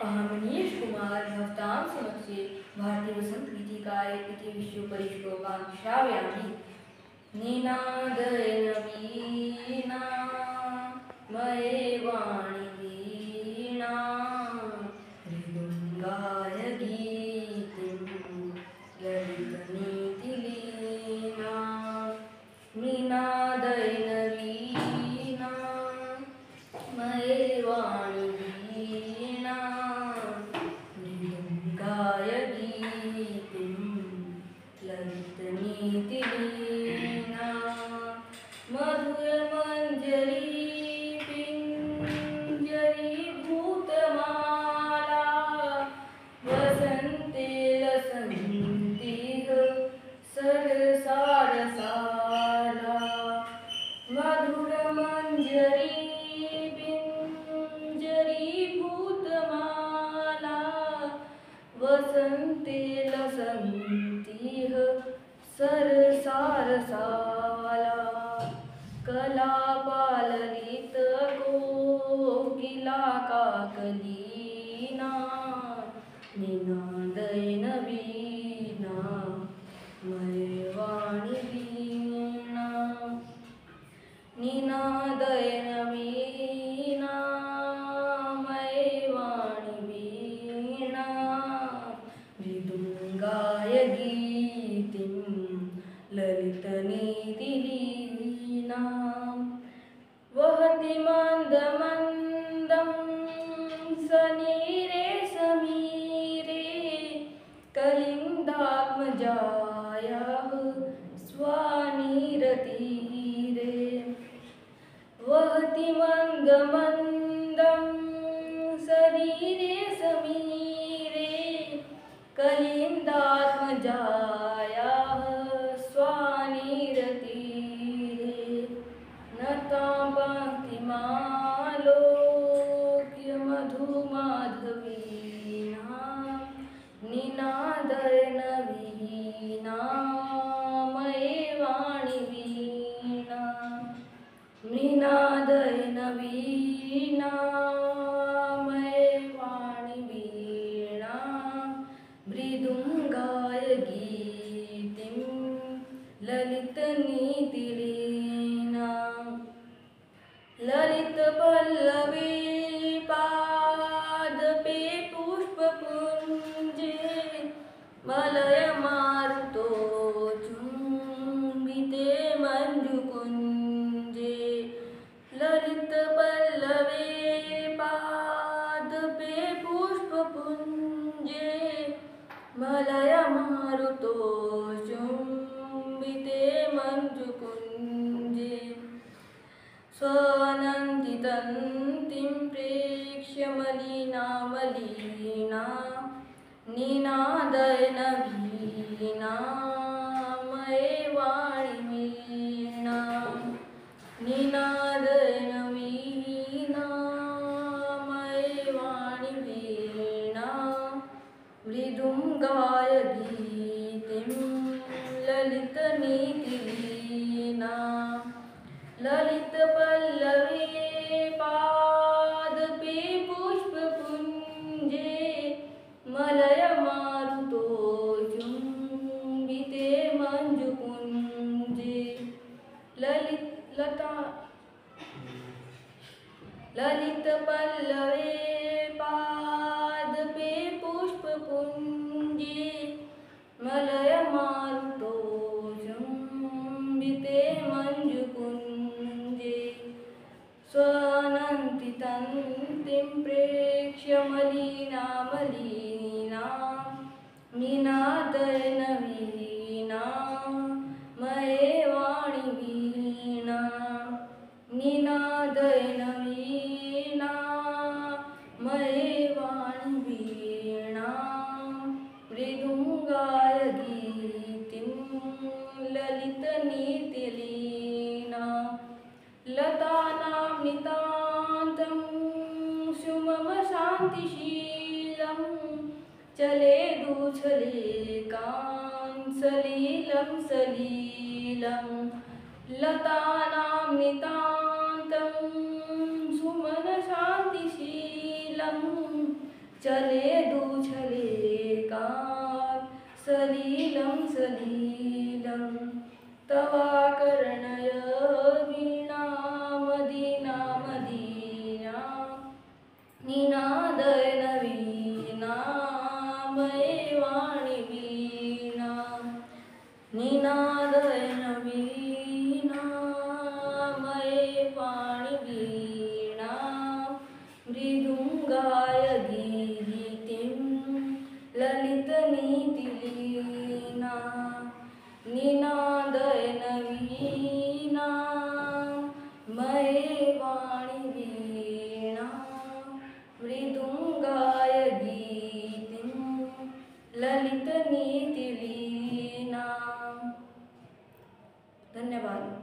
अहं मनीष कुमार भवतां समक्षे भारतीयसङ्गीतिकाय इति विश्वपरिश्लोकान् श्रावयामि। निनादय वीणा मये वाणि वीणा मृदुङ्गाय गीतिं ललितनीतिलीना निनादय वीणा मये वाणि वीणा मृदुङ्गाय गीतिं ललितनीतिलीना मधुरमञ्जरी पिञ्जरी भूतमाला वसन्ते लसन्तिः सरसारसाला मधुरमञ्जरी पिञ्जरी भूतमाला वसन्ते लसन्तिः सरसारसाला कलापाललित कोकिला काकलीना निनादय वीणा मये वाणि वीणा निनादय वीणा मये वाणि वीणा मृदुङ्गाय गीतिं ललितनीतिलीना वहति मन्दमन्दं सनीरे समीरे कलिन्दात्मजायाः स्वानिरतीरे वहति मन्दमन्दं सनीरे समीरे कलिन्दात्मजायाः स्वानिरतीरे नतां पङ्क्तिमालोक्य मधुमाधवीना निनादय वीणा मये वाणि वीणा निनादय वीणा मये वाणि वीणा मृदुङ्गाय गीतिं ललितनीतिलीना ललित पल्लवे पादपे पुष्पपुञ्जे मलयमारुतो चुम्बिते मञ्जुकुञ्जे ललित पल्लवे पादपे पुष्पपुञ्जे मलयमारुतो चुम्बिते मञ्जुकुञ्जे स्वनन्दितन्तीं प्रेक्ष्य मलिना मलिना निनादय वीणा मये वाणि वीणा निनादय वीणा मये वाणि वीणा मृदुङ्गाय गीतिं ललितनीतिलीना ललित पल्लवे पादपे पुष्पपुञ्जे मलयमारुतो चुम्बिते मञ्जुकुञ्जे ललित पल्लवे पादपे पुष्पपुञ्जे मलयमारुतो चुम्बिते मञ्जुकुञ्जे स्वनन्दितन्तीं प्रेक्ष्य मलिना मलिना निनादय वीणा मये वाणि वीणा निनादय वीणा मये वाणि वीणा मृदुङ्गाय गीतिं ललितनीतिलीना लतानां नितान्तं सुमम शान्तिशीलं चलेदुच्छलेकान् सलीलं सलीलं लतानां नितान्तं सुमनशान्तिशीलं चले दूछले काल सलिलं सलिलं तवाकर्णय वीणा मदीना मदीना निनादय नवीना मये वाणी वीणा निनादय नवीना मये वाणी वीणा मृदुङ्गाय गीतिं ललितनीतिलीना निनादय नवीना मये वाणी वीणा मृदुङ्गाय गीतिं ललितनीतिलीना। धन्यवाद।